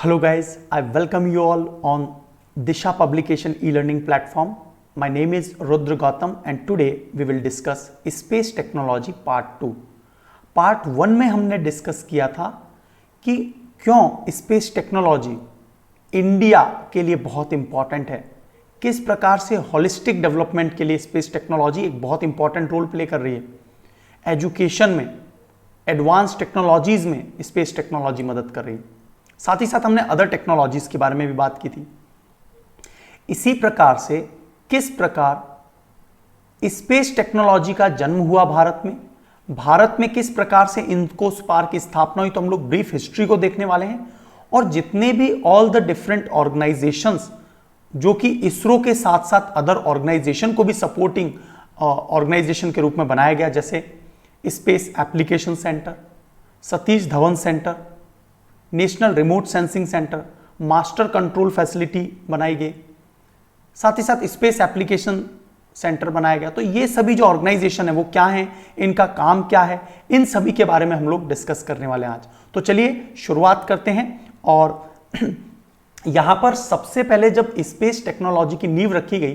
Hello guys, I welcome you all on Disha Publication e-learning platform. My name is Rudra Gautam and today we will discuss Space Technology Part 2. Part 1 में हमने discuss किया था कि क्यों space technology India के लिए बहुत important है, किस प्रकार से होलिस्टिक डेवलपमेंट के लिए स्पेस टेक्नोलॉजी एक बहुत इंपॉर्टेंट रोल प्ले कर रही है। एजुकेशन में, एडवांस टेक्नोलॉजीज में स्पेस टेक्नोलॉजी मदद कर रही है। साथ ही साथ हमने अदर टेक्नोलॉजीज के बारे में भी बात की थी। इसी प्रकार से किस प्रकार स्पेस टेक्नोलॉजी का जन्म हुआ भारत में किस प्रकार से इनकोस्पार की स्थापना हुई, तो हम लोग ब्रीफ हिस्ट्री को देखने वाले हैं। और जितने भी ऑल द डिफरेंट ऑर्गेनाइजेशंस जो कि इसरो के साथ साथ अदर ऑर्गेनाइजेशन को भी सपोर्टिंग ऑर्गेनाइजेशन के रूप में बनाया गया, जैसे space application centre, Satish Dhawan centre, national remote sensing centre, master control facility बनाई गई, साथ ही साथ स्पेस एप्लीकेशन सेंटर बनाया गया। तो ये सभी जो ऑर्गेनाइजेशन है वो क्या है, इनका काम क्या है, इन सभी के बारे में हम लोग डिस्कस करने वाले हैं आज। तो चलिए शुरुआत करते हैं। और यहां पर सबसे पहले जब स्पेस टेक्नोलॉजी की नींव रखी गई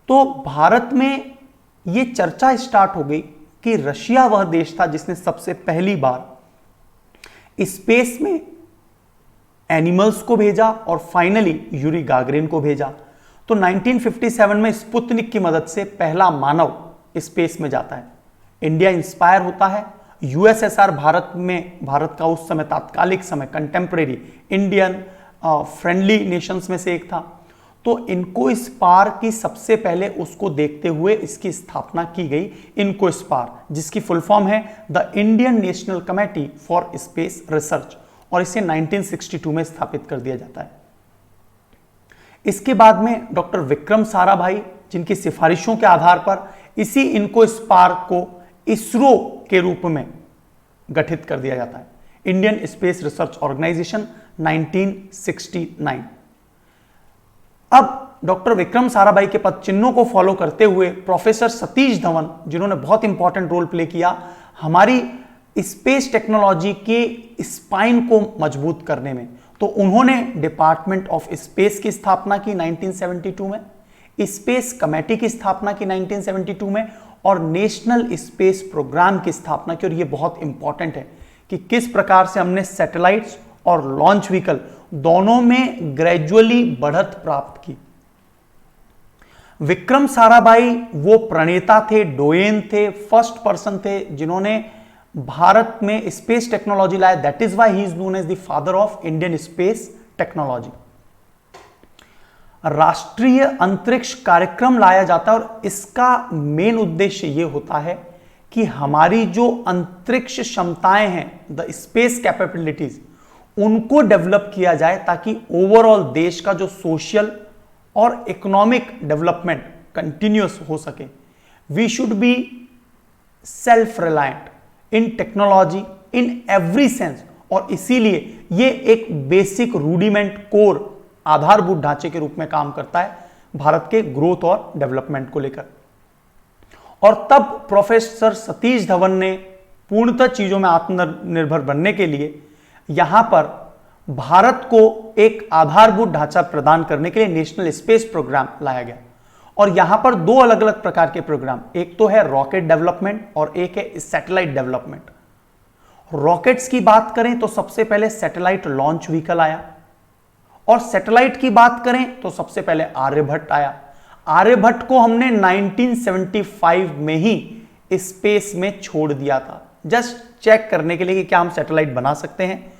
तो भारत में ये चर्चा स्टार्ट हो गई कि रशिया वह देश था जिसने सबसे पहली बार स्पेस में एनिमल्स को भेजा और फाइनली यूरी गागरिन को भेजा। तो 1957 में स्पुतनिक की मदद से पहला मानव स्पेस में जाता है। इंडिया इंस्पायर होता है। यूएसएसआर भारत का उस समय तात्कालिक समय कंटेम्परेरी इंडियन फ्रेंडली नेशंस में से एक था। तो इनकोस्पार की सबसे पहले उसको देखते हुए इसकी स्थापना की गई, इनकोस्पार, जिसकी फुल फॉर्म है the Indian national committee for space research, और इसे 1962 में स्थापित कर दिया जाता है। इसके बाद में डॉक्टर विक्रम साराभाई, जिनकी सिफारिशों के आधार पर इसी इनकोस्पार को इसरो के रूप में गठित कर दिया जाता है, इंडियन स्पेस रिसर्च ऑर्गेनाइजेशन, 1969। अब डॉक्टर विक्रम साराभाई के पद चिन्हों को फॉलो करते हुए प्रोफेसर सतीश धवन, जिन्होंने बहुत इंपॉर्टेंट रोल प्ले किया हमारी स्पेस टेक्नोलॉजी के स्पाइन को मजबूत करने में, तो उन्होंने डिपार्टमेंट ऑफ स्पेस की स्थापना की 1972 में, स्पेस कमेटी की स्थापना की 1972 में, और नेशनल स्पेस प्रोग्राम की स्थापना की। और यह बहुत इंपॉर्टेंट है कि किस प्रकार से हमने सैटेलाइट्स और लॉन्च व्हीकल दोनों में ग्रेजुअली बढ़त प्राप्त की। विक्रम साराभाई वो प्रणेता थे, डोयेन थे, फर्स्ट पर्सन थे जिन्होंने भारत में स्पेस टेक्नोलॉजी लाया। That is why he is known as the father of Indian space technology. राष्ट्रीय अंतरिक्ष कार्यक्रम लाया जाता है और इसका मेन उद्देश्य यह होता है कि हमारी जो अंतरिक्ष क्षमताएं हैं, द स्पेस कैपेबिलिटीज, उनको डेवलप किया जाए ताकि ओवरऑल देश का जो सोशल और इकोनॉमिक डेवलपमेंट कंटिन्यूअस हो सके। We should be self reliant in technology in every sense, और इसीलिए ये एक बेसिक रूडिमेंट कोर आधारभूत ढांचे के रूप में काम करता है भारत के ग्रोथ और डेवलपमेंट को लेकर। और तब प्रोफेसर सतीश धवन ने पूर्णतः चीजों में आत्मनिर्भर बनने के लिए यहां पर भारत को एक आधारभूत ढांचा प्रदान करने के लिए नेशनल स्पेस प्रोग्राम लाया गया। और यहां पर दो अलग अलग प्रकार के प्रोग्राम, एक तो है रॉकेट डेवलपमेंट और एक है सैटेलाइट डेवलपमेंट। रॉकेट्स की बात करें तो सबसे पहले सैटेलाइट लॉन्च व्हीकल आया, और सैटेलाइट की बात करें तो सबसे पहले आर्यभट्ट आया। आर्यभट्ट को हमने 1975 में ही स्पेस में छोड़ दिया था, जस्ट चेक करने के लिए कि क्या हम सैटेलाइट बना सकते हैं।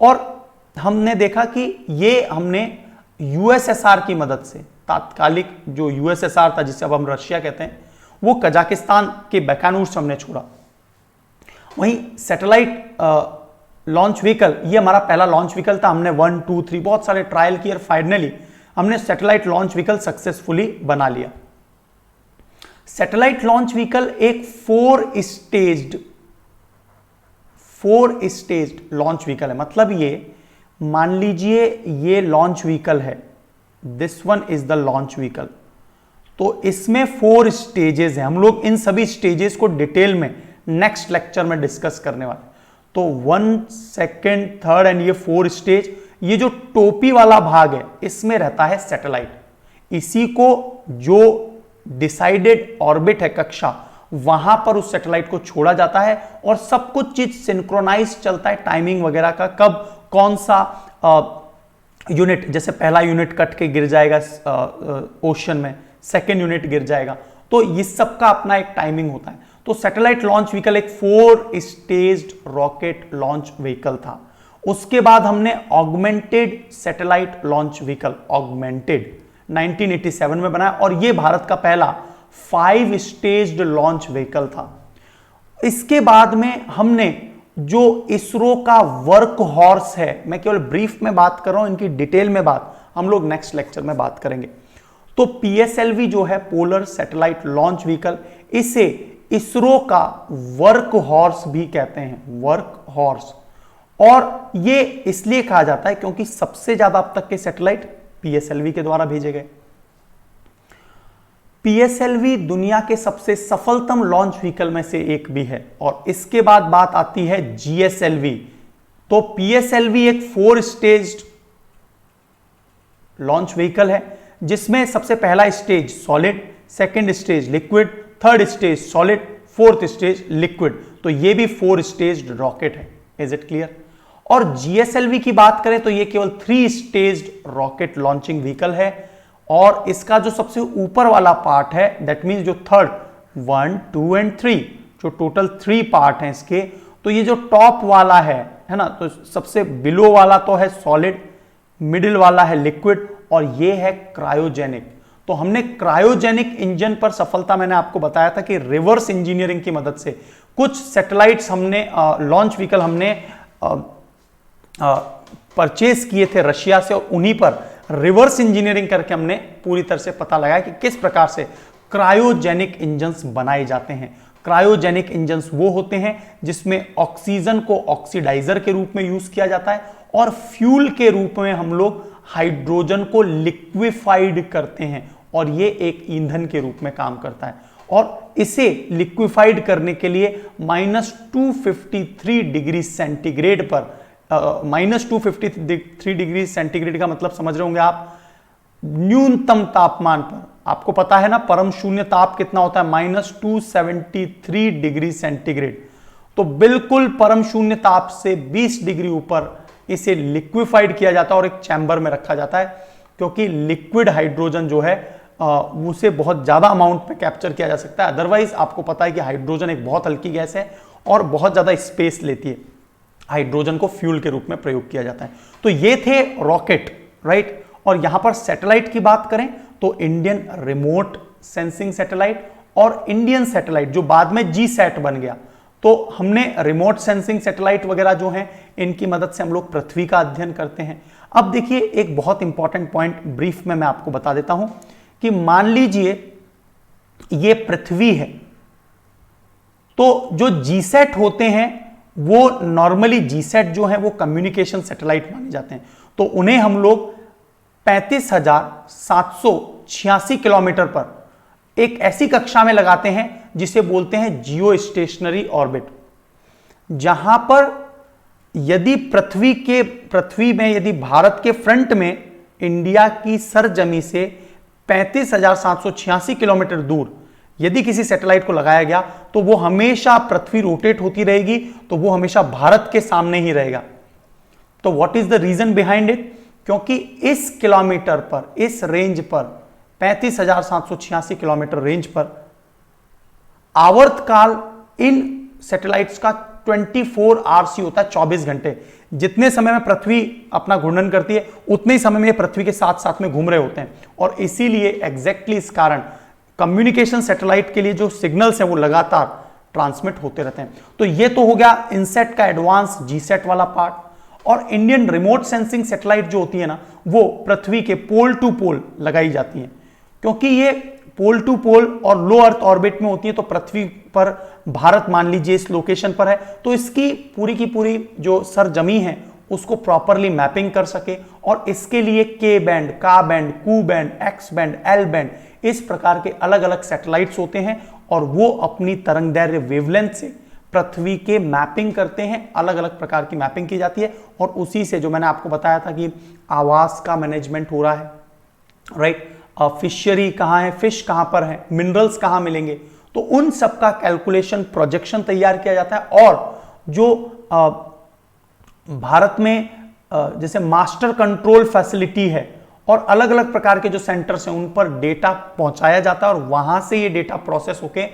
और हमने देखा कि ये हमने यूएसएसआर की मदद से, तात्कालिक जो यूएसएसआर था जिसे अब हम रशिया कहते हैं, वो कजाकिस्तान के बैकानूर से हमने छोड़ा। वहीं सैटेलाइट लॉन्च व्हीकल, ये हमारा पहला लॉन्च व्हीकल था। हमने 1, 2, 3 बहुत सारे ट्रायल किए और फाइनली हमने सैटेलाइट लॉन्च व्हीकल सक्सेसफुली बना लिया। सैटेलाइट लॉन्च व्हीकल एक 4 स्टेज्ड लॉन्च व्हीकल है। मतलब ये मान लीजिए ये लॉन्च व्हीकल है, this one is the launch vehicle, तो इसमें 4 स्टेजेस हैं। हम लोग इन सभी स्टेजेस को डिटेल में नेक्स्ट लेक्चर में डिस्कस करने वाले। तो 1, 2, 3 एंड ये 4 स्टेज, ये जो टोपी वाला भाग है इसमें रहता है सैटेलाइट। इसी को जो डिसाइडेड ऑर्बिट है, कक्षा, वहां पर उस सैटेलाइट को छोड़ा जाता है और सब कुछ चीज सिंक्रोनाइज चलता है, टाइमिंग वगैरह का, कब कौन सा यूनिट, जैसे पहला यूनिट कट के गिर जाएगा ओशन में, सेकेंड यूनिट गिर जाएगा, तो इस सब का अपना एक टाइमिंग होता है। तो सैटेलाइट लॉन्च व्हीकल एक 4 स्टेज्ड रॉकेट लॉन्च व्हीकल था। उसके बाद हमने augmented satellite launch vehicle, augmented, 1987 में बनाया और यह भारत का पहला 5 स्टेज्ड लॉन्च व्हीकल था। इसके बाद में हमने जो इसरो का वर्क हॉर्स है, मैं केवल ब्रीफ में बात कर रहा हूं, इनकी डिटेल में बात हम लोग नेक्स्ट लेक्चर में बात करेंगे। तो पीएसएलवी जो है, पोलर सैटेलाइट लॉन्च व्हीकल, इसे इसरो का वर्क हॉर्स भी कहते हैं, वर्क हॉर्स। और ये इसलिए कहा जाता है क्योंकि सबसे ज्यादा अब तक के सैटेलाइट पीएसएलवी के द्वारा भेजे गए। पीएसएलवी दुनिया के सबसे सफलतम लॉन्च व्हीकल में से एक भी है। और इसके बाद बात आती है जीएसएलवी। तो पीएसएलवी एक 4 स्टेज्ड लॉन्च व्हीकल है, जिसमें सबसे पहला stage solid, second stage liquid, third stage solid, fourth stage liquid. तो ये भी 4 स्टेज्ड रॉकेट है। Is it clear? और जीएसएलवी की बात करें तो ये केवल 3 स्टेज्ड रॉकेट लॉन्चिंग व्हीकल है। और इसका जो सबसे ऊपर वाला पार्ट है, दैट मींस जो थर्ड, 1, 2 एंड 3, जो टोटल 3 पार्ट हैं इसके, तो ये जो टॉप वाला है ना, तो सबसे बिलो वाला तो है सॉलिड, मिडिल वाला है लिक्विड और ये है क्रायोजेनिक। तो हमने क्रायोजेनिक इंजन पर सफलता, मैंने आपको बताया था कि रिवर्स इंजीनियरिंग की मदद से कुछ सैटेलाइट्स हमने लॉन्च व्हीकल हमने परचेज किए थे रशिया से, और उन्हीं पर रिवर्स इंजीनियरिंग करके हमने पूरी तरह से पता लगाया कि किस प्रकार से क्रायोजेनिक इंजन्स बनाए जाते हैं। क्रायोजेनिक इंजन्स वो होते हैं जिसमें ऑक्सीजन को ऑक्सीडाइजर के रूप में यूज किया जाता है और फ्यूल के रूप में हम लोग हाइड्रोजन को लिक्विफाइड करते हैं और ये एक ईंधन के रूप में काम करता है। और इसे लिक्विफाइड करने के लिए -253 डिग्री सेंटीग्रेड पर, -253 डिग्री सेंटीग्रेड का मतलब समझ रहे होंगे आप, न्यूनतम तापमान पर, आपको पता है ना परम शून्य ताप कितना होता है, -273 डिग्री सेंटीग्रेड। तो बिल्कुल परम शून्य ताप से 20 डिग्री ऊपर इसे लिक्विफाइड किया जाता है और एक चैम्बर में रखा जाता है, क्योंकि लिक्विड हाइड्रोजन जो है उसे बहुत ज्यादा अमाउंट में कैप्चर किया जा सकता है। अदरवाइज आपको पता है कि हाइड्रोजन एक बहुत हल्की गैस है और बहुत ज्यादा स्पेस लेती है। हाइड्रोजन को फ्यूल के रूप में प्रयोग किया जाता है। तो ये थे रॉकेट, राइट। और यहां पर सैटेलाइट की बात करें तो इंडियन रिमोट सेंसिंग सैटेलाइट और इंडियन सैटेलाइट जो बाद में जीसैट बन गया। तो हमने रिमोट सेंसिंग सैटेलाइट वगैरह जो हैं, इनकी मदद से हम लोग पृथ्वी का अध्ययन करते हैं। अब देखिए एक बहुत इंपॉर्टेंट पॉइंट ब्रीफ में मैं आपको बता देता हूं कि मान लीजिए ये पृथ्वी है, तो जो जीसैट होते हैं वो नॉर्मली जीसैट जो है वो कम्युनिकेशन सैटेलाइट माने जाते हैं। तो उन्हें हम लोग 35,786 किलोमीटर पर एक ऐसी कक्षा में लगाते हैं जिसे बोलते हैं जियो स्टेशनरी ऑर्बिट, जहां पर यदि पृथ्वी में यदि भारत के फ्रंट में इंडिया की सरजमी से 35,786 किलोमीटर दूर यदि किसी सैटेलाइट को लगाया गया तो वो हमेशा, पृथ्वी रोटेट होती रहेगी तो वो हमेशा भारत के सामने ही रहेगा। तो what is the reason behind it? क्योंकि इस किलोमीटर पर, इस रेंज पर, 35,786 किलोमीटर रेंज पर आवर्तकाल इन सैटेलाइट्स का 24 आवर्स ही होता है, 24 घंटे। जितने समय में पृथ्वी अपना घूर्णन करती है उतने ही समय में ये पृथ्वी के साथ साथ में घूम रहे होते हैं। और इसीलिए एग्जैक्टली इस कारण कम्युनिकेशन सैटेलाइट के लिए जो सिग्नल्स हैं वो लगातार ट्रांसमिट होते रहते हैं। तो ये तो हो गया इनसेट का एडवांस जीसैट वाला पार्ट। और इंडियन रिमोट सेंसिंग सैटेलाइट जो होती है ना, वो पृथ्वी के पोल टू पोल लगाई जाती है, क्योंकि ये पोल टू पोल और लो अर्थ ऑर्बिट में होती है। तो पृथ्वी पर भारत मान लीजिए इस लोकेशन पर है, तो इसकी पूरी जो सरजमी है उसको प्रॉपरली मैपिंग कर सके। और इसके लिए के band, Ka band, Ku band, X band, L band, इस प्रकार के अलग अलग सैटेलाइट्स होते हैं और वो अपनी तरंगदैर्घ्य वेवलेंथ से पृथ्वी के मैपिंग करते हैं, अलग अलग प्रकार की मैपिंग की जाती है और उसी से जो मैंने आपको बताया था कि आवास का मैनेजमेंट हो रहा है, राइट, फिशरी कहाँ है, फिश कहाँ पर है, मिनरल्स कहाँ मिलेंगे, तो उन सब का कैलकुलेशन प्रोजेक्शन तैयार किया जाता है। और जो भारत में जैसे मास्टर कंट्रोल फैसिलिटी है और अलग अलग प्रकार के जो सेंटर्स हैं उन पर डेटा पहुंचाया जाता है और वहां से ये डेटा प्रोसेस होके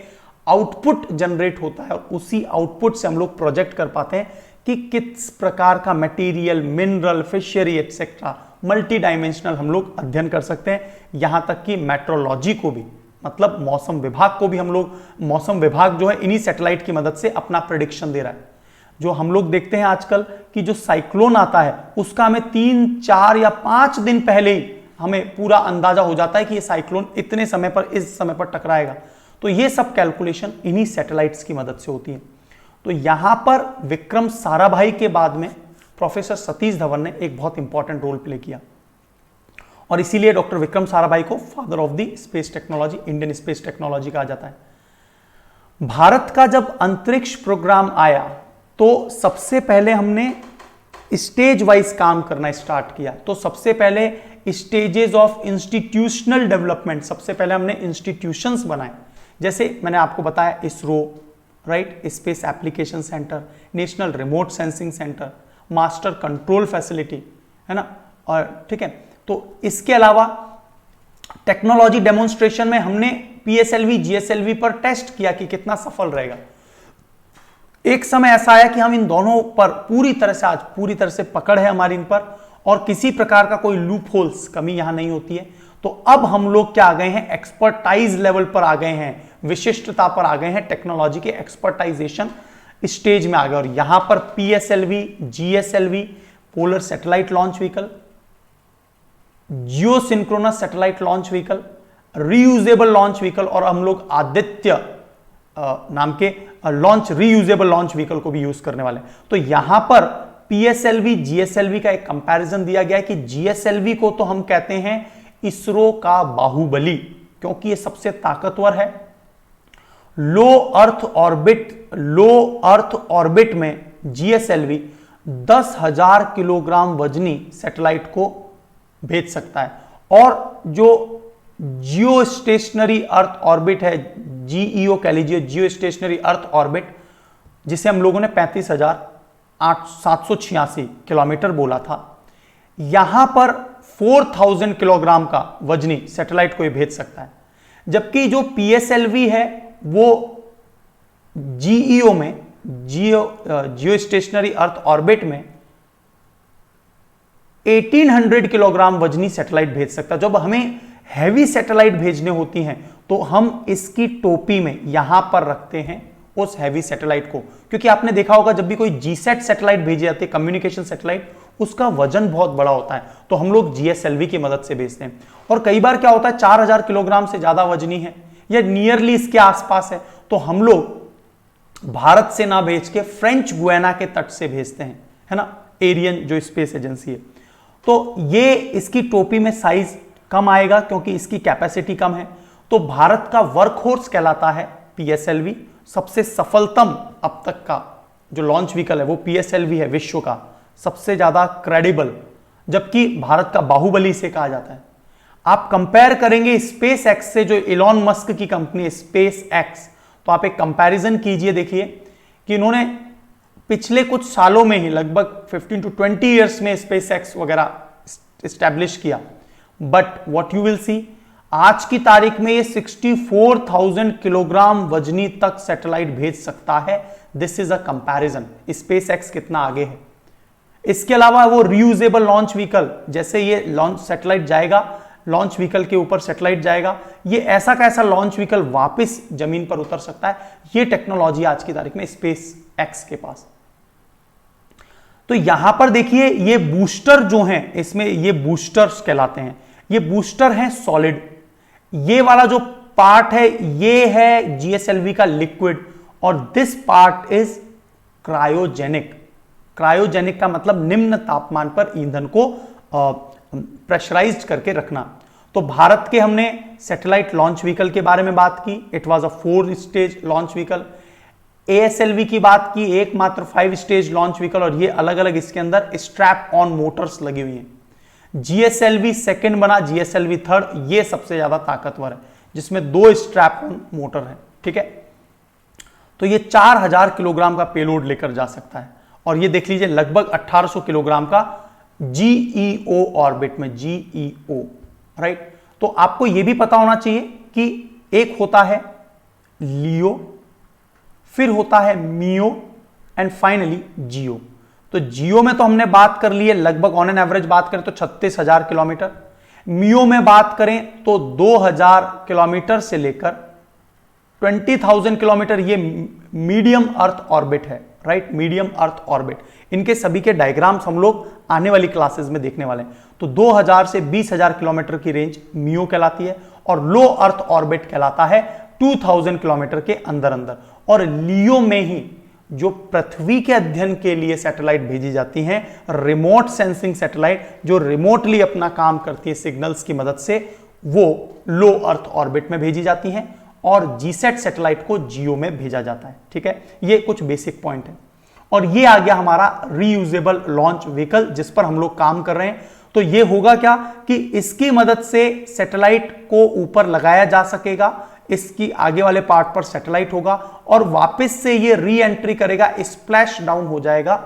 आउटपुट जनरेट होता है और उसी आउटपुट से हम लोग प्रोजेक्ट कर पाते हैं कि किस प्रकार का material, mineral, fishery etcetera multi dimensional हम लोग अध्ययन कर सकते हैं। यहां तक कि मेट्रोलॉजी को भी, मतलब मौसम विभाग को भी हम लोग, मौसम विभाग जो है इन्हीं सैटेलाइट की मदद से अपना प्रेडिक्शन दे रहा है। जो हम लोग देखते हैं आजकल कि जो साइक्लोन आता है उसका हमें 3, 4 या 5 दिन पहले ही हमें पूरा अंदाजा हो जाता है कि ये साइक्लोन इतने समय पर, इस समय पर टकराएगा। तो ये सब कैलकुलेशन इन्हीं सैटेलाइट्स की मदद से होती है। तो यहां पर विक्रम साराभाई के बाद में प्रोफेसर सतीश धवन ने एक बहुत इंपॉर्टेंट रोल प्ले किया और इसीलिए डॉक्टर विक्रम साराभाई को father of the space technology, Indian space technology कहा जाता है। भारत का जब अंतरिक्ष प्रोग्राम आया तो सबसे पहले हमने स्टेज वाइज काम करना स्टार्ट किया। तो सबसे पहले स्टेजेस ऑफ इंस्टीट्यूशनल डेवलपमेंट, सबसे पहले हमने इंस्टीट्यूशंस बनाए, जैसे मैंने आपको बताया ISRO, right, space application centre, national remote sensing centre, master control facility, है ना, और ठीक है। तो इसके अलावा टेक्नोलॉजी डेमोन्स्ट्रेशन में हमने पीएसएलवी, जीएसएलवी पर टेस्ट किया कि कितना सफल रहेगा। एक समय ऐसा आया कि हम इन दोनों पर पूरी तरह से पकड़ है हमारी इन पर और किसी प्रकार का कोई लूप होल्स, कमी यहां नहीं होती है। तो अब हम लोग क्या आ गए हैं, एक्सपर्टाइज लेवल पर आ गए हैं, विशिष्टता पर आ गए हैं, टेक्नोलॉजी के एक्सपर्टाइजेशन स्टेज में आ गए। और यहां पर PSLV, GSLV, polar satellite launch vehicle, geosynchronous satellite launch vehicle, reusable launch vehicle और हम लोग आदित्य नाम के लॉन्च, रीयूजेबल लॉन्च व्हीकल को भी यूज करने वाले हैं। तो यहां पर पीएसएलवी, जीएसएलवी का एक कंपैरिजन दिया गया है कि जीएसएलवी को तो हम कहते हैं इसरो का बाहुबली, क्योंकि ये सबसे ताकतवर है। लो अर्थ ऑर्बिट में जीएसएलवी 10,000 किलोग्राम वजनी सैटेलाइट को भेज सकता है और जो जियो स्टेशनरी अर्थ ऑर्बिट है, जीईओ कह लीजिए, जियो स्टेशनरी अर्थ ऑर्बिट, जिसे हम लोगों ने 35,786 किलोमीटर बोला था, यहां पर 4,000 किलोग्राम का वजनी सैटेलाइट को भेज सकता है। जबकि जो पीएसएलवी है वो जीईओ में, जियो स्टेशनरी अर्थ ऑर्बिट में 1800 किलोग्राम वजनी सैटेलाइट भेज सकता है। जब हमें हैवी सैटेलाइट भेजने होती हैं तो हम इसकी टोपी में यहां पर रखते हैं उस हैवी सैटेलाइट को, क्योंकि आपने देखा होगा जब भी कोई जीसैट सैटेलाइट भेजी जाती है, कम्युनिकेशन सैटेलाइट, उसका वजन बहुत बड़ा होता है, तो हम लोग जीएसएलवी की मदद से भेजते हैं। और कई बार क्या होता है, 4000 किलोग्राम से ज्यादा वजनी है या नियरली इसके आसपास है, तो हम लोग भारत से ना भेज के फ्रेंच गुयाना के तट से भेजते हैं, है ना, एरियन जो स्पेस एजेंसी है। तो ये इसकी टोपी में साइज कम आएगा क्योंकि इसकी कैपेसिटी कम है। तो भारत का वर्कहॉर्स कहलाता है पीएसएलवी। सबसे सफलतम अब तक का जो लॉन्च व्हीकल है वो पीएसएलवी है, विश्व का सबसे ज्यादा क्रेडिबल, जबकि भारत का बाहुबली से कहा जाता है। आप कंपेयर करेंगे स्पेस एक्स से, जो इलॉन मस्क की कंपनी है स्पेस एक्स, तो आप एक कंपैरिजन कीजिए, देखिए कि इन्होंने पिछले कुछ सालों में ही लगभग 15 to 20 ईयर्स में स्पेस एक्स वगैरह एस्टैब्लिश किया, but what you will see, आज की तारीख में ये 64,000 किलोग्राम वजनी तक सैटेलाइट भेज सकता है। This is a comparison, space x कितना आगे है। इसके अलावा वो रीयूजेबल लॉन्च व्हीकल, जैसे ये लॉन्च सैटेलाइट जाएगा, लॉन्च व्हीकल के ऊपर सैटेलाइट जाएगा, ये ऐसा कैसा लॉन्च व्हीकल वापस जमीन पर उतर सकता है, ये टेक्नोलॉजी आज की तारीख में स्पेस एक्स के पास। तो यहां पर देखिए ये बूस्टर जो हैं, इसमें ये बूस्टर्स कहलाते हैं, ये बूस्टर हैं सॉलिड, ये वाला जो पार्ट है ये है जीएसएलवी का लिक्विड और this part is cryogenic. Cryogenic का मतलब निम्न तापमान पर ईंधन को प्रेशराइज्ड करके रखना। तो भारत के हमने सैटेलाइट लॉन्च व्हीकल के बारे में बात की, it was a 4 stage launch vehicle. ASLV की बात की, एकमात्र 5 स्टेज लॉन्च व्हीकल, और ये अलग अलग इसके अंदर स्ट्रैप ऑन मोटर्स लगी हुई हैं। GSLV सेकंड बना, GSLV थर्ड, ये सबसे ज्यादा ताकतवर है जिसमें 2 स्ट्रैप ऑन मोटर है। ठीक है, तो ये 4000 किलोग्राम का पेलोड लेकर जा सकता है, और ये देख लीजिए लगभग 1800 किलोग्राम का GEO ऑर्बिट में, GEO, राइट। तो आपको यह भी पता होना चाहिए कि एक होता है लियो, फिर होता है मियो, एंड फाइनली जियो। तो जियो में तो हमने बात कर ली है, लगभग ऑन एन एवरेज बात करें तो 36,000 किलोमीटर। मियो में बात करें तो 2000 किलोमीटर से लेकर 20,000 किलोमीटर, ये मीडियम अर्थ ऑर्बिट है, राइट, मीडियम अर्थ ऑर्बिट। इनके सभी के डायग्राम्स हम लोग आने वाली क्लासेस में देखने वाले हैं। तो 2000 से 20,000 किलोमीटर की रेंज मियो कहलाती है, और लो अर्थ ऑर्बिट कहलाता है 2000 किलोमीटर के अंदर अंदर। और लियो में ही जो पृथ्वी के अध्ययन के लिए सैटेलाइट भेजी जाती हैं, रिमोट सेंसिंग सैटेलाइट जो रिमोटली अपना काम करती है सिग्नल्स की मदद से, वो लो अर्थ ऑर्बिट में भेजी जाती हैं, और जीसैट सैटेलाइट को जियो में भेजा जाता है। ठीक है, ये कुछ बेसिक पॉइंट है। और ये आ गया हमारा रीयूजेबल लॉन्च व्हीकल जिस पर हम लोग काम कर रहे हैं। तो ये होगा क्या कि इसकी मदद से सैटेलाइट को ऊपर लगाया जा सकेगा, इसकी आगे वाले पार्ट पर सैटेलाइट होगा, और वापस से ये री एंट्री करेगा, स्प्लैश डाउन हो जाएगा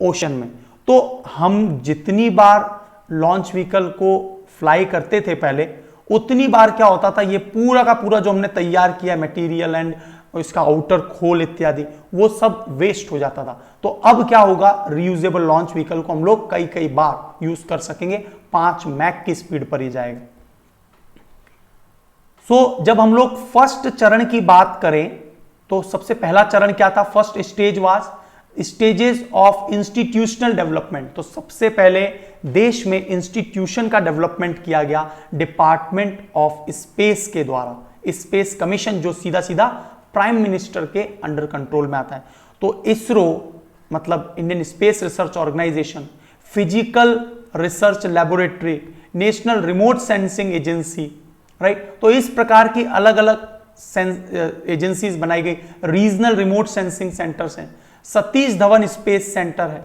ओशन में। तो हम जितनी बार लॉन्च व्हीकल को फ्लाई करते थे पहले, उतनी बार क्या होता था, ये पूरा का पूरा जो हमने तैयार किया मटेरियल एंड इसका आउटर खोल इत्यादि, वो सब वेस्ट हो जाता था। तो अब क्या होगा, रीयूजेबल लॉन्च व्हीकल को हम लोग कई कई बार यूज कर सकेंगे, 5 मैक की स्पीड पर ही जाएगा। जब हम लोग फर्स्ट चरण की बात करें तो सबसे पहला चरण क्या था, first stage was stages of institutional development. तो सबसे पहले देश में इंस्टीट्यूशन का डेवलपमेंट किया गया डिपार्टमेंट ऑफ स्पेस के द्वारा, स्पेस कमीशन, जो सीधा सीधा प्राइम मिनिस्टर के अंडर कंट्रोल में आता है। तो इसरो मतलब Indian space research organisation, physical research laboratory, national remote sensing agency, right. तो इस प्रकार की अलग अलग एजेंसीज बनाई गई। रीजनल रिमोट सेंसिंग सेंटर्स हैं, सतीश धवन स्पेस सेंटर है,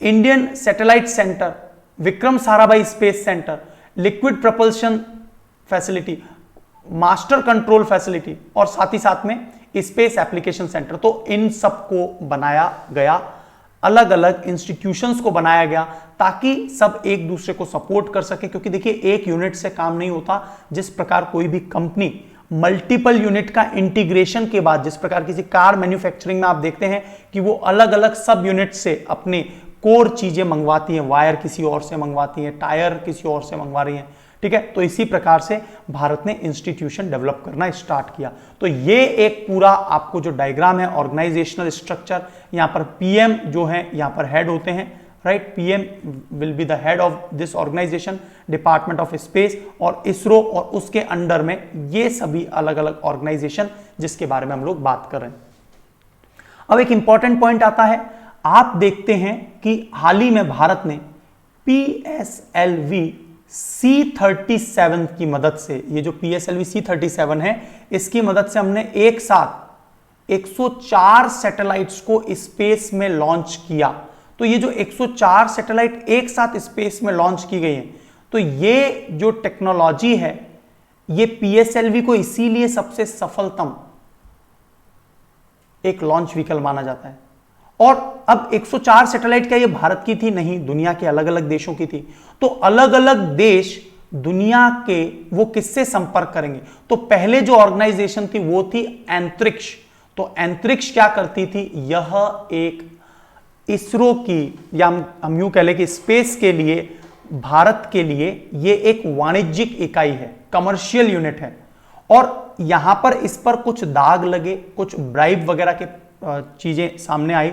Indian satellite centre, Vikram Sarabhai space centre, liquid propulsion facility, master control facility, और साथ ही साथ में स्पेस एप्लीकेशन सेंटर। तो इन सबको बनाया गया, अलग अलग इंस्टीट्यूशंस को बनाया गया ताकि सब एक दूसरे को सपोर्ट कर सके। क्योंकि देखिए एक यूनिट से काम नहीं होता, जिस प्रकार कोई भी कंपनी मल्टीपल यूनिट का इंटीग्रेशन के बाद, जिस प्रकार किसी कार मैन्युफैक्चरिंग में आप देखते हैं कि वो अलग अलग सब यूनिट से अपने कोर चीजें मंगवाती हैं, वायर किसी और से मंगवाती हैं, टायर किसी और से मंगवा रही हैं, ठीक है। तो इसी प्रकार से भारत ने इंस्टीट्यूशन डेवलप करना स्टार्ट किया। तो ये एक पूरा आपको जो डायग्राम है ऑर्गेनाइजेशनल स्ट्रक्चर, यहां पर पीएम जो है यहां पर हेड होते हैं, right. PM will be the head of this organisation, department of space, और इसरो, और उसके अंडर में ये सभी अलग अलग ऑर्गेनाइजेशन जिसके बारे में हम लोग बात कर रहे हैं। अब एक इंपॉर्टेंट पॉइंट आता है, आप देखते हैं कि हाल ही में भारत ने PSLV C-37 की मदद से, ये जो PSLV C-37 है, इसकी मदद से हमने एक साथ 104 सैटेलाइट्स को स्पेस में लॉन्च किया। तो ये जो 104 सैटेलाइट एक साथ स्पेस में लॉन्च की गई हैं, तो ये जो टेक्नोलॉजी है, ये PSLV को इसीलिए सबसे सफलतम एक लॉन्च व्हीकल माना जाता है। और अब 104 सैटेलाइट क्या ये भारत की थी? नहीं, दुनिया के अलग अलग देशों की थी। तो अलग अलग देश दुनिया के वो किससे संपर्क करेंगे? तो पहले जो ऑर्गेनाइजेशन थी वो थी अंतरिक्ष। तो अंतरिक्ष क्या करती थी? यह एक इसरो की, या हम यूं कह लें कि स्पेस के लिए, भारत के लिए ये एक वाणिज्यिक इकाई है, कमर्शियल यूनिट है। और यहां पर इस पर कुछ दाग लगे, कुछ ब्राइब वगैरह के चीजें सामने आई,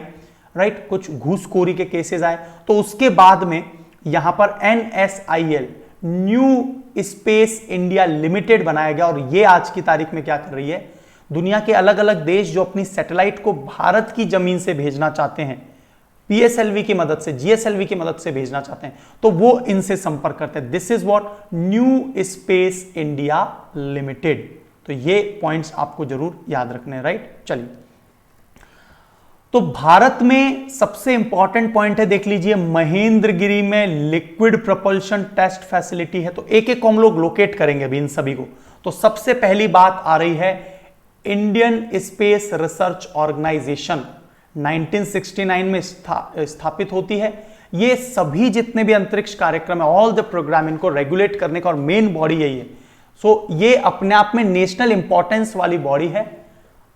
राइट, कुछ घूसखोरी के केसेस आए। तो उसके बाद में यहां पर NSIL, new space India limited बनाया गया। और ये आज की तारीख में क्या कर रही है? दुनिया के अलग अलग देश जो अपनी सैटेलाइट को भारत की जमीन से भेजना चाहते हैं, PSLV की मदद से, GSLV की मदद से भेजना चाहते हैं, तो वो इनसे संपर्क करते हैं। This is what new space India limited, तो ये पॉइंट्स आपको जरूर याद रखने हैं, राइट। चलिए, तो भारत में सबसे इंपॉर्टेंट पॉइंट है, देख लीजिए, महेंद्रगिरी में लिक्विड प्रपल्शन टेस्ट फैसिलिटी है। तो एक एक को हम लोग लोकेट करेंगे अभी इन सभी को। तो सबसे पहली बात आ रही है इंडियन स्पेस रिसर्च ऑर्गेनाइजेशन 1969 में स्थापित होती है। ये सभी जितने भी अंतरिक्ष कार्यक्रम है, ऑल द प्रोग्राम, इनको रेगुलेट करने का और मेन बॉडी यही है। सो ये अपने आप में नेशनल इंपॉर्टेंस वाली बॉडी है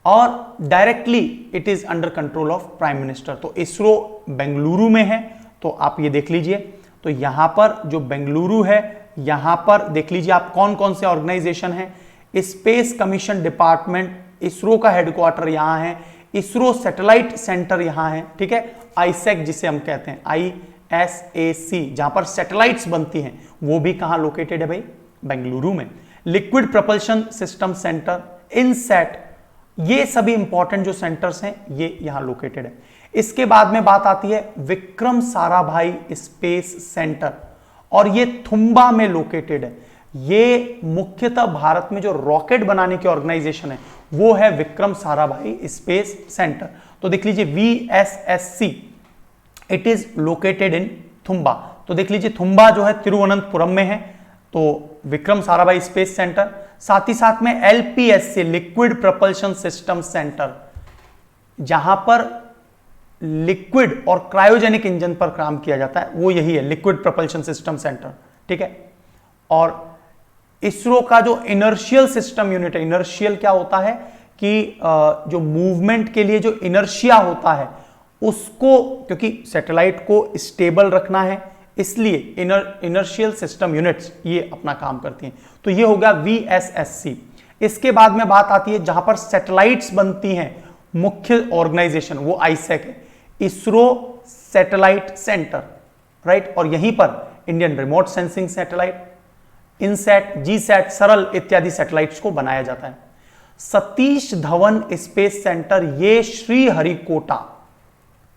और directly it is under control of prime minister. तो इसरो बेंगलुरु में है, तो आप ये देख लीजिए। तो यहां पर जो बेंगलुरु है, यहां पर देख लीजिए आप कौन कौन से ऑर्गेनाइजेशन है। स्पेस कमीशन डिपार्टमेंट, इसरो का हेडक्वार्टर यहां है, इसरो सैटेलाइट सेंटर यहां है, ठीक है, आईसैक जिसे हम कहते हैं, ISAC, जहां पर सैटेलाइट्स बनती हैं, वो भी कहां लोकेटेड है भाई, बेंगलुरु में। Liquid propulsion system centre, INSAT, ये सभी इंपॉर्टेंट जो सेंटर्स हैं ये यहां लोकेटेड है। इसके बाद में बात आती है विक्रम साराभाई स्पेस सेंटर, और ये थुम्बा में लोकेटेड है। ये मुख्यतः भारत में जो रॉकेट बनाने की ऑर्गेनाइजेशन है वो है विक्रम साराभाई स्पेस सेंटर। तो देख लीजिए VSSC, it is located in Thumba. तो देख लीजिए थुम्बा जो है तिरुवनंतपुरम में है, तो विक्रम साराभाई स्पेस सेंटर। साथ ही साथ में LPSC, liquid propulsion system centre, जहां पर लिक्विड और क्रायोजेनिक इंजन पर काम किया जाता है, वो यही है, लिक्विड प्रपल्शन सिस्टम सेंटर, ठीक है। और इसरो का जो इनर्शियल सिस्टम यूनिट है, इनर्शियल क्या होता है कि जो मूवमेंट के लिए जो इनर्शिया होता है उसको, क्योंकि सैटेलाइट को स्टेबल रखना है, इसलिए इनर्शियल सिस्टम यूनिट्स ये अपना काम करती हैं। तो ये होगा VSSC। इसके बाद में बात आती है जहां पर सैटेलाइट्स बनती हैं, मुख्य ऑर्गेनाइजेशन वो आईसैक है, इसरो सैटेलाइट सेंटर, राइट। और यहीं पर Indian remote sensing satellite, INSAT, GSAT, सरल इत्यादि सैटेलाइट्स को बनाया जाता है। सतीश धवन स्पेस सेंटर, ये श्रीहरिकोटा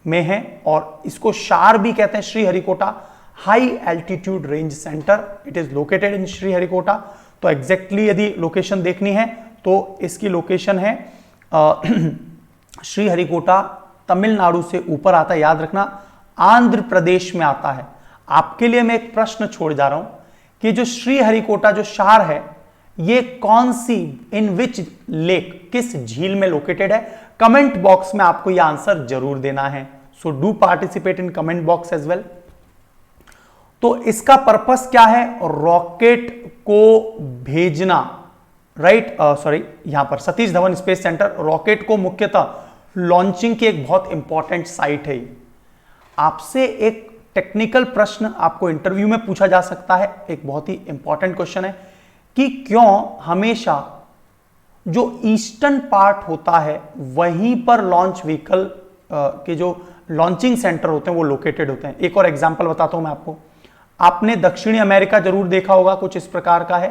में है और इसको शार भी कहते हैं, Sriharikota high altitude range centre, it is located in Sriharikota. तो एग्जैक्टली यदि लोकेशन देखनी है तो इसकी लोकेशन है श्रीहरिकोटा, तमिलनाडु से ऊपर आता है, याद रखना आंध्र प्रदेश में आता है। आपके लिए मैं एक प्रश्न छोड़ जा रहा हूं कि जो श्रीहरिकोटा जो शहर है, ये कौन सी, इन विच लेक, किस झील में लोकेटेड है? कमेंट बॉक्स में आपको यह आंसर जरूर देना है। So do participate in comment box as well. तो इसका पर्पस क्या है? रॉकेट को भेजना, राइट, सॉरी, यहां पर Satish Dhawan space centre rocket को मुख्यतः लॉन्चिंग की एक बहुत इंपॉर्टेंट साइट है। आपसे एक टेक्निकल प्रश्न आपको इंटरव्यू में पूछा जा सकता है, एक बहुत ही इंपॉर्टेंट क्वेश्चन है कि क्यों हमेशा जो ईस्टर्न पार्ट होता है वहीं पर लॉन्च व्हीकल के जो लॉन्चिंग सेंटर होते हैं वो लोकेटेड होते हैं। एक और एग्जांपल बताता हूं मैं आपको। आपने दक्षिणी अमेरिका जरूर देखा होगा, कुछ इस प्रकार का है,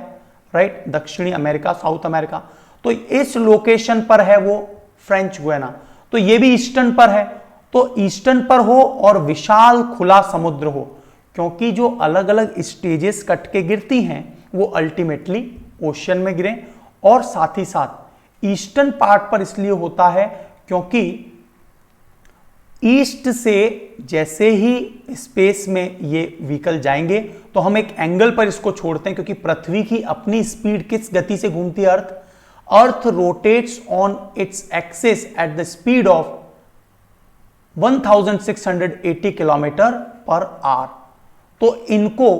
राइट, दक्षिणी अमेरिका, साउथ अमेरिका। तो इस लोकेशन पर है वो फ्रेंच गुयाना, तो ये भी ईस्टर्न पर है। तो ईस्टर्न पर हो और विशाल खुला समुद्र हो, क्योंकि जो अलग अलग स्टेजेस कट के गिरती हैं वो अल्टीमेटली ओशियन में गिरे। और साथ ही साथ ईस्टर्न पार्ट पर इसलिए होता है क्योंकि ईस्ट से जैसे ही स्पेस में ये व्हीकल जाएंगे तो हम एक एंगल पर इसको छोड़ते हैं, क्योंकि पृथ्वी की अपनी स्पीड किस गति से घूमती है? अर्थ rotates on its axis at the speed of 1680 kilometre per hour. तो इनको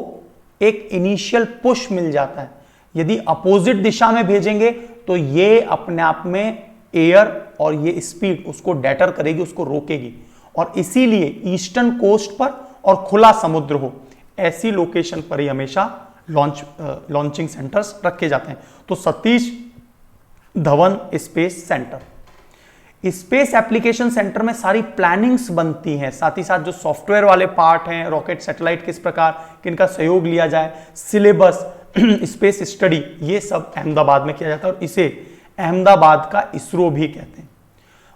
एक इनिशियल पुश मिल जाता है। यदि अपोजिट दिशा में भेजेंगे तो ये अपने आप में एयर और ये स्पीड उसको डेटर करेगी, उसको रोकेगी। और इसीलिए ईस्टर्न कोस्ट पर और खुला समुद्र हो, ऐसी लोकेशन पर ही हमेशा लॉन्चिंग सेंटर्स रखे जाते हैं। तो Satish Dhawan space centre, space application centre में सारी प्लानिंग्स बनती हैं, साथ ही साथ जो सॉफ्टवेयर वाले पार्ट हैं, रॉकेट सैटेलाइट किस प्रकार किनका सहयोग लिया जाए, सिलेबस, स्पेस स्टडी, ये सब अहमदाबाद में किया जाता है और इसे अहमदाबाद का इसरो भी कहते हैं।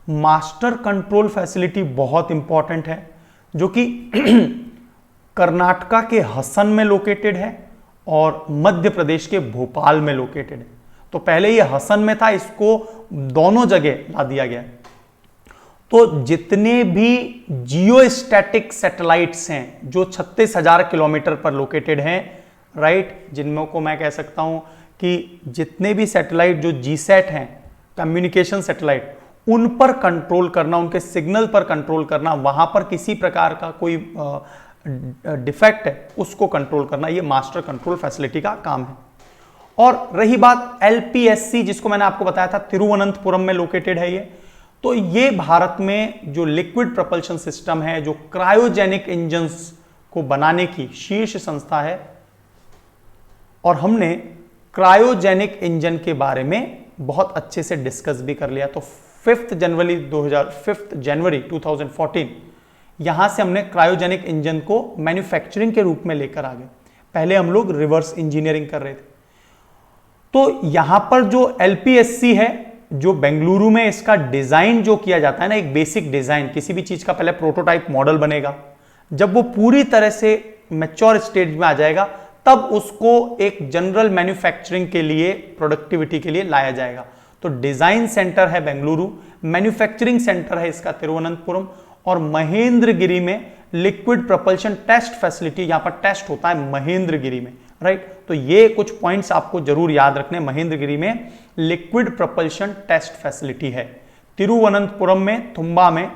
मास्टर कंट्रोल फैसिलिटी बहुत इंपॉर्टेंट है, जो कि कर्नाटका के हसन में लोकेटेड है और मध्य प्रदेश के भोपाल में लोकेटेड है। तो पहले ये हसन में था, इसको दोनों जगह ला दिया गया। तो जितने भी जियोस्टैटिक सैटेलाइट्स हैं जो 36,000 किलोमीटर पर लोकेटेड हैं, राइट, जिनमें को मैं कह सकता हूं कि जितने भी सैटेलाइट जो जीसैट हैं, कम्युनिकेशन सैटेलाइट, उन पर कंट्रोल करना, उनके सिग्नल पर कंट्रोल करना, वहां पर किसी प्रकार का कोई डिफेक्ट है उसको कंट्रोल करना, ये मास्टर कंट्रोल फैसिलिटी का काम है। और रही बात एलपीएससी, जिसको मैंने आपको बताया था तिरुवनंतपुरम में लोकेटेड है ये, तो ये भारत में जो लिक्विड प्रपल्शन सिस्टम है, जो क्रायोजेनिक इंजन्स को बनाने की शीर्ष संस्था है, और हमने क्रायोजेनिक इंजन के बारे में बहुत अच्छे से डिस्कस भी कर लिया। तो 5 जनवरी 2014 यहां से हमने क्रायोजेनिक इंजन को मैन्युफैक्चरिंग के रूप में लेकर आ गए। पहले हम लोग रिवर्स इंजीनियरिंग कर रहे थे। तो यहां पर जो एलपीएससी है, जो बेंगलुरु में इसका डिजाइन जो किया जाता है ना, एक बेसिक डिजाइन, किसी भी चीज का पहले प्रोटोटाइप मॉडल बनेगा, जब वो पूरी तरह से मैच्योर स्टेज में आ जाएगा तब उसको एक जनरल मैन्युफैक्चरिंग के लिए, प्रोडक्टिविटी के लिए लाया जाएगा। तो डिजाइन सेंटर है बेंगलुरु, मैन्युफैक्चरिंग सेंटर है इसका तिरुवनंतपुरम, और महेंद्रगिरी में लिक्विड प्रपल्शन टेस्ट फैसिलिटी, यहां पर टेस्ट होता है महेंद्रगिरी में, राइट। तो ये कुछ पॉइंट्स आपको जरूर याद रखने, महेंद्रगिरी में लिक्विड प्रपल्शन टेस्ट फैसिलिटी है। तिरुवनंतपुरम में, थुम्बा में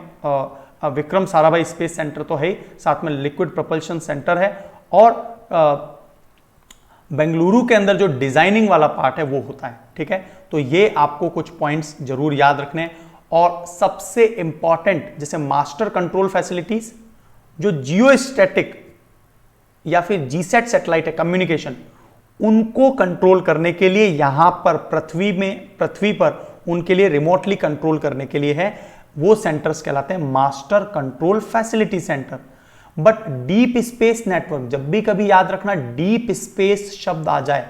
विक्रम साराभाई स्पेस सेंटर तो है ही, साथ में लिक्विड प्रपल्शन सेंटर है, और बेंगलुरु के अंदर जो डिजाइनिंग वाला पार्ट है वो होता है, ठीक है। तो ये आपको कुछ पॉइंट्स जरूर याद रखने। और सबसे इंपॉर्टेंट, जैसे मास्टर कंट्रोल फैसिलिटीज, जो जियोस्टैटिक या फिर जीसैट सैटेलाइट है कम्युनिकेशन, उनको कंट्रोल करने के लिए यहां पर पृथ्वी पर उनके लिए रिमोटली कंट्रोल करने के लिए है, वो सेंटर्स कहलाते हैं master control facility centre. But deep space network, जब भी कभी याद रखना डीप स्पेस शब्द आ जाए,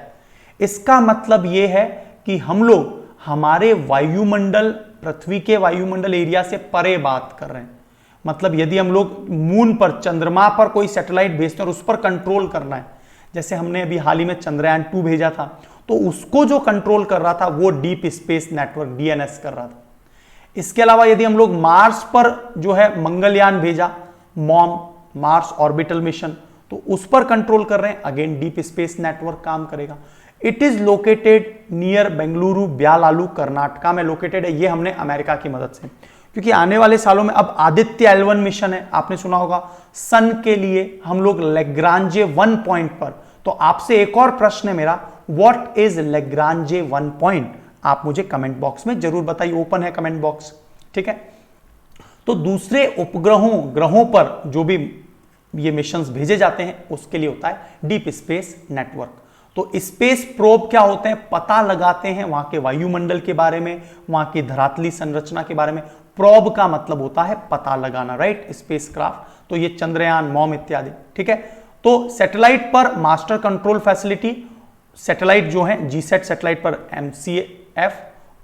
इसका मतलब यह है कि हम लोग हमारे वायुमंडल, पृथ्वी के वायुमंडल एरिया से परे बात कर रहे हैं। मतलब यदि हम लोग मून पर, चंद्रमा पर कोई सैटेलाइट भेजते हैं और उस पर कंट्रोल करना है, जैसे हमने अभी हाल ही में चंद्रयान 2 भेजा था, तो उसको जो कंट्रोल कर रहा था वो डीप स्पेस नेटवर्क डीएनएस कर रहा था। इसके अलावा यदि हम लोग मार्स पर जो है मंगलयान भेजा, मॉम मार्स ऑर्बिटल मिशन, तो उस पर कंट्रोल कर रहे हैं, अगेन डीप स्पेस नेटवर्क काम करेगा। It is located near Bengaluru, Byalalu, Karnataka में लोकेटेड है। ये हमने अमेरिका की मदद से, क्योंकि आने वाले सालों में अब आदित्य L1 मिशन है, आपने सुना होगा, सन के लिए हम लोग लेग्रांजे 1 पॉइंट पर। तो आपसे एक और प्रश्न है मेरा, व्हाट इज लेग्रांजे 1 पॉइंट? आप मुझे कमेंट बॉक्स में जरूर बताइए, ओपन है कमेंट बॉक्स, ठीक है। तो दूसरे ग्रहों पर जो भी ये मिशंस भेजे जाते हैं उसके लिए होता है डीप स्पेस नेटवर्क। तो स्पेस प्रोब क्या होते हैं? पता लगाते हैं वहां के वायुमंडल के बारे में, वहां की धरातली संरचना के बारे में। प्रोब का मतलब होता है पता लगाना, राइट, स्पेसक्राफ्ट। तो ये चंद्रयान, मॉम इत्यादि, ठीक है। तो सैटेलाइट पर मास्टर कंट्रोल फैसिलिटी, सैटेलाइट जो है जीसैट सैटेलाइट पर MCF,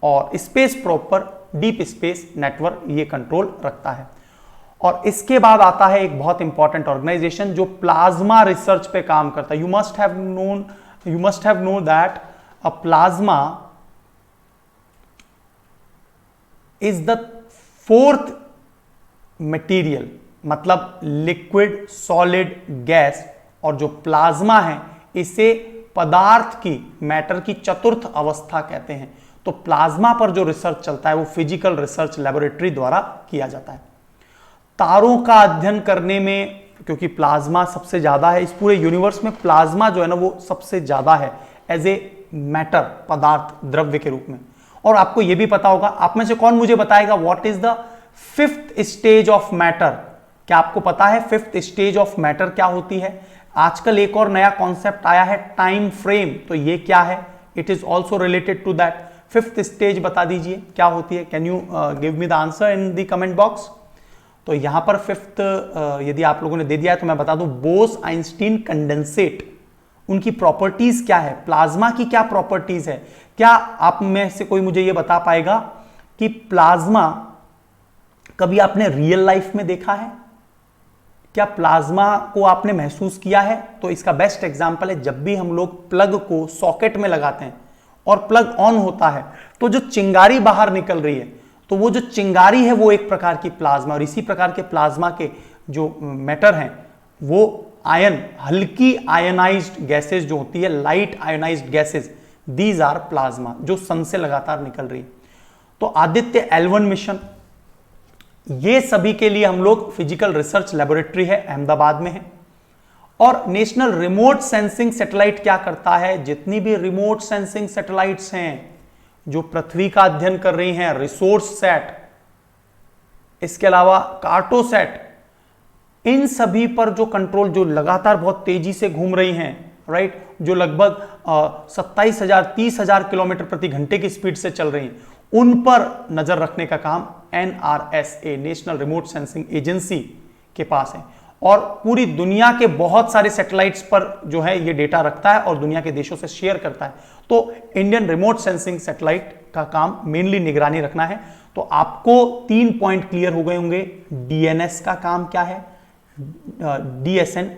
और स्पेस प्रोब पर डीप स्पेस नेटवर्क ये कंट्रोल रखता है। और इसके बाद आता है एक बहुत इंपॉर्टेंट ऑर्गेनाइजेशन जो प्लाज्मा रिसर्च पे काम करता है। You must have known that a plasma is the 4th material, मतलब लिक्विड, सॉलिड, गैस, और जो प्लाज्मा है इसे पदार्थ की, मैटर की चतुर्थ अवस्था कहते हैं। तो प्लाज्मा पर जो रिसर्च चलता है वो फिजिकल रिसर्च लेबोरेटरी द्वारा किया जाता है। तारों का अध्ययन करने में, क्योंकि प्लाज्मा सबसे ज्यादा है इस पूरे यूनिवर्स में, प्लाज्मा जो है ना वो सबसे ज्यादा है एज ए मैटर, पदार्थ, द्रव्य के रूप में। और आपको यह भी पता होगा, आप में से कौन मुझे बताएगा what is the 5th stage of matter? क्या आपको पता है 5th स्टेज ऑफ मैटर क्या होती है? आजकल एक और नया कॉन्सेप्ट आया है, टाइम फ्रेम। तो ये क्या है? It is also related to that. 5th stage बता दीजिए क्या होती है? Can you give me the answer in the comment box? तो यहां पर 5th यदि आप लोगों ने दे दिया है तो मैं बता दूं, बोस आइंस्टीन कंडेंसेट, उनकी प्रॉपर्टीज क्या है, प्लाज्मा की क्या प्रॉपर्टीज है? क्या आप में से कोई मुझे यह बता पाएगा कि प्लाज्मा कभी आपने रियल लाइफ में देखा है? क्या प्लाज्मा को आपने महसूस किया है? तो इसका बेस्ट एग्जांपल है, जब भी हम लोग प्लग को सॉकेट में लगाते हैं और प्लग ऑन होता है तो जो चिंगारी बाहर निकल रही है, तो वो जो चिंगारी है वो एक प्रकार की प्लाज्मा, और इसी प्रकार के प्लाज्मा के जो मैटर हैं वो आयन, हल्की आयनाइज्ड गैसेज जो होती है, light ionised gases, these are plasma, जो सन से लगातार निकल रही है। तो आदित्य L1 मिशन, ये सभी के लिए हम लोग फिजिकल रिसर्च लेबोरेटरी है, अहमदाबाद में है। और नेशनल रिमोट सेंसिंग सैटेलाइट क्या करता है, जितनी भी रिमोट सेंसिंग सैटेलाइट्स हैं जो पृथ्वी का अध्ययन कर रही हैं, रिसोर्स सेट, इसके अलावा कार्टोसैट, इन सभी पर जो कंट्रोल, जो लगातार बहुत तेजी से घूम रही हैं, राइट, जो लगभग 27,000 30,000 किलोमीटर प्रति घंटे की स्पीड से चल रही हैं, उन पर नजर रखने का काम NRSA, national remote sensing agency के पास है। और पूरी दुनिया के बहुत सारे सैटेलाइट्स पर जो है ये डेटा रखता है और दुनिया के देशों से शेयर करता है। तो इंडियन रिमोट सेंसिंग सैटेलाइट का काम मेनली निगरानी रखना है। तो आपको 3 पॉइंट क्लियर हो गए होंगे। DNS का काम क्या है, DSN,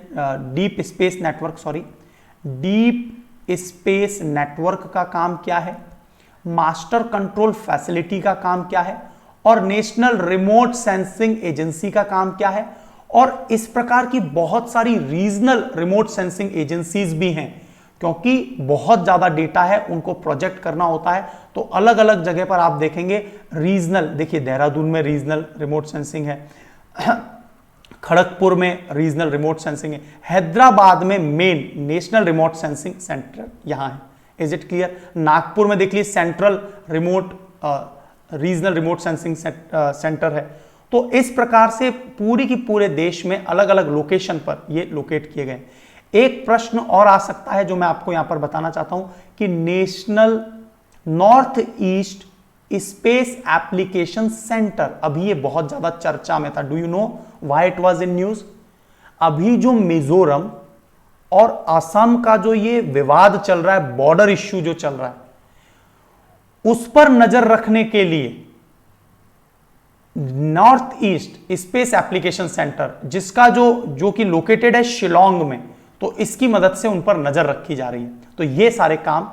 deep space network, sorry, deep space network का काम क्या है, मास्टर कंट्रोल फैसिलिटी का काम क्या है, और नेशनल रिमोट सेंसिंग एजेंसी का काम क्या है। और इस प्रकार की बहुत सारी रीजनल रिमोट सेंसिंग एजेंसीज भी हैं, क्योंकि बहुत ज्यादा डेटा है, उनको प्रोजेक्ट करना होता है। तो अलग अलग जगह पर आप देखेंगे रीजनल, देखिए देहरादून में रीजनल रिमोट सेंसिंग है, खड़गपुर में रीजनल रिमोट सेंसिंग है, हैदराबाद में main national remote sensing centre यहां है। Is it clear? नागपुर में देख लीजिए central remote regional remote sensing centre है। तो इस प्रकार से पूरी की पूरे देश में अलग अलग लोकेशन पर ये लोकेट किए गए। एक प्रश्न और आ सकता है जो मैं आपको यहां पर बताना चाहता हूं कि national north east space application centre, अभी ये बहुत ज्यादा चर्चा में था। Do you know why it was in news? अभी जो मिजोरम और असम का जो ये विवाद चल रहा है, बॉर्डर इश्यू जो चल रहा है, उस पर नजर रखने के लिए north east space application centre, जिसका जो कि लोकेटेड है शिलोंग में, तो इसकी मदद से उन पर नजर रखी जा रही है। तो ये सारे काम,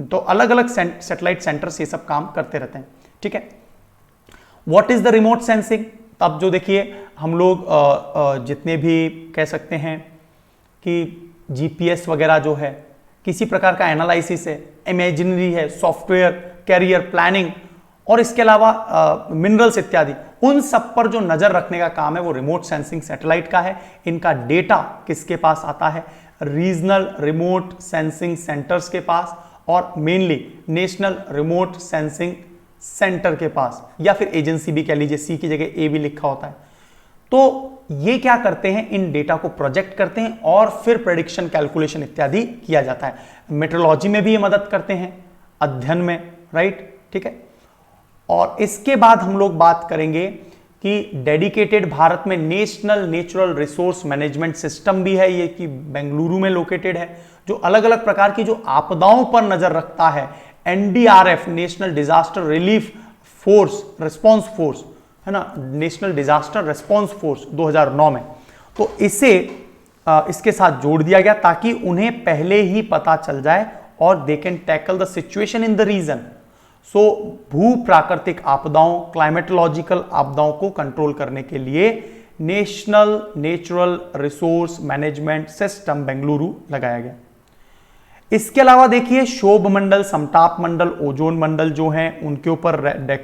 तो अलग अलग सैटेलाइट सेंटर्स ये सब काम करते रहते हैं। ठीक है, what is the remote sensing? तब जो देखिए हम लोग जितने भी कह सकते हैं कि GPS वगैरह जो है, किसी प्रकार का एनालिसिस है, इमेजिनरी है, सॉफ्टवेयर, कैरियर प्लानिंग, और इसके अलावा मिनरल्स इत्यादि, उन सब पर जो नजर रखने का काम है वो रिमोट सेंसिंग सैटेलाइट का है। इनका डेटा किसके पास आता है? रीजनल रिमोट सेंसिंग सेंटर्स के पास, और mainly national remote sensing centre के पास, या फिर एजेंसी भी कह लीजिए, सी की जगह ए भी लिखा होता है। तो ये क्या करते हैं, इन डेटा को प्रोजेक्ट करते हैं और फिर प्रेडिक्शन, कैलकुलेशन इत्यादि किया जाता है। मेट्रोलॉजी में भी ये मदद करते हैं, अध्ययन में, राइट, ठीक है। और इसके बाद हम लोग बात करेंगे कि डेडिकेटेड भारत में national natural resource management system भी है, ये कि बेंगलुरु में लोकेटेड है, जो अलग अलग प्रकार की जो आपदाओं पर नजर रखता है। NDRF, national disaster relief force, response force है ना, नेशनल डिजास्टर रिस्पॉन्स फोर्स 2009 में, तो इसे इसके साथ जोड़ दिया गया ताकि उन्हें पहले ही पता चल जाए और they can tackle the situation in the region. So भू प्राकृतिक आपदाओं, क्लाइमेटोलॉजिकल आपदाओं को कंट्रोल करने के लिए national natural resource management system Bengaluru लगाया गया। इसके अलावा देखिए शोभ मंडल, समताप मंडल, ओजोन मंडल जो हैं, उनके ऊपर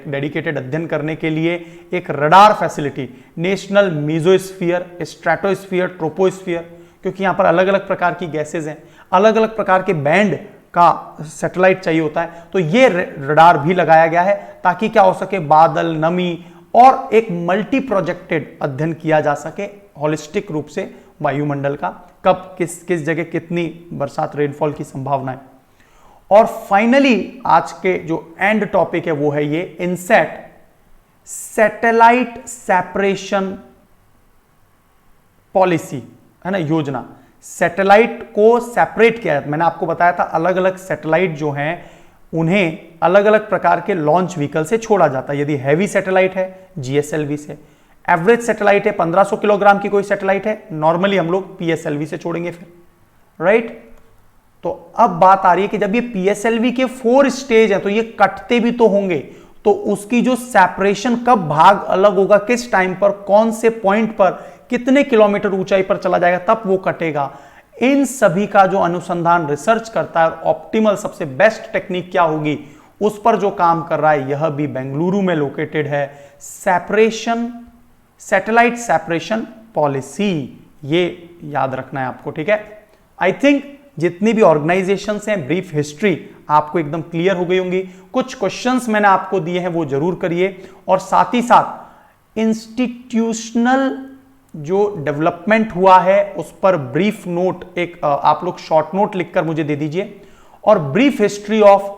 डेडिकेटेड अध्ययन करने के लिए एक radar facility, national mesosphere, stratosphere, troposphere, क्योंकि यहां पर अलग अलग प्रकार की गैसेज हैं, अलग अलग प्रकार के बैंड का सैटेलाइट चाहिए होता है, तो ये रडार भी लगाया गया है ताकि क्या हो सके, बादल, नमी और एक मल्टी प्रोजेक्टेड अध्ययन किया जा सके होलिस्टिक रूप से वायुमंडल का, कब किस जगह कितनी बरसात, रेनफॉल की संभावना है। और फाइनली आज के जो एंड टॉपिक है वो है ये इनसेट, सैटेलाइट सेपरेशन पॉलिसी, है ना, योजना। सैटेलाइट को सेपरेट किया जाता, मैंने आपको बताया था अलग अलग सैटेलाइट जो हैं उन्हें अलग अलग प्रकार के लॉन्च व्हीकल से छोड़ा जाता है। यदि हैवी सैटेलाइट है GSLV से, एवरेज सैटेलाइट है 1500 किलोग्राम की कोई सैटेलाइट है, नॉर्मली हम लोग PSLV से छोड़ेंगे फिर, राइट। तो अब बात आ रही है कि जब ये पीएसएलवी के 4 स्टेज हैं तो ये कटते भी तो होंगे, तो उसकी जो सेपरेशन कब भाग अलग होगा, किस टाइम पर, कौन से पॉइंट पर, कितने किलोमीटर ऊंचाई पर चला जाएगा तब वो कटेगा, इन सभी का जो अनुसंधान रिसर्च करता है और ऑप्टिमल सबसे बेस्ट टेक्निक क्या होगी उस पर जो काम कर रहा है, यह भी बेंगलुरु में लोकेटेड है सेपरेशन, सैटेलाइट सेपरेशन पॉलिसी। ये याद रखना है आपको, ठीक है। आई थिंक जितनी भी ऑर्गेनाइजेशंस हैं, ब्रीफ हिस्ट्री आपको एकदम क्लियर हो गई होंगी। कुछ क्वेश्चंस मैंने आपको दिए हैं वो जरूर करिए, और साथ ही साथ इंस्टीट्यूशनल जो डेवलपमेंट हुआ है उस पर ब्रीफ नोट, एक आप लोग शॉर्ट नोट लिखकर मुझे दे दीजिए, और brief history of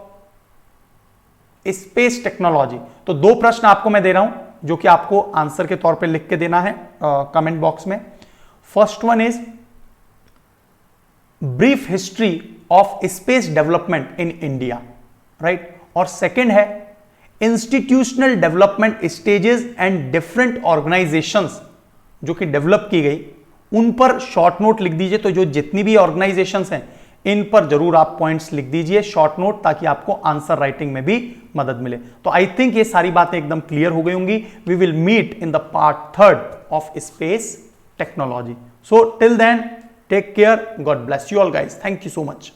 space technology. तो 2 प्रश्न आपको मैं दे रहा हूं जो कि आपको आंसर के तौर पे लिख के देना है कमेंट बॉक्स में। First one is brief history of space development in India, right, और सेकंड है institutional development stages and different organisations जो कि डेवलप की गई, उन पर शॉर्ट नोट लिख दीजिए। तो जो जितनी भी ऑर्गेनाइजेशंस हैं इन पर जरूर आप पॉइंट्स लिख दीजिए शॉर्ट नोट, ताकि आपको आंसर राइटिंग में भी मदद मिले। तो आई थिंक ये सारी बातें एकदम क्लियर हो गई होंगी। We will meet in the part 3 of space technology. So till then, take care, God bless you all guys, thank you so much.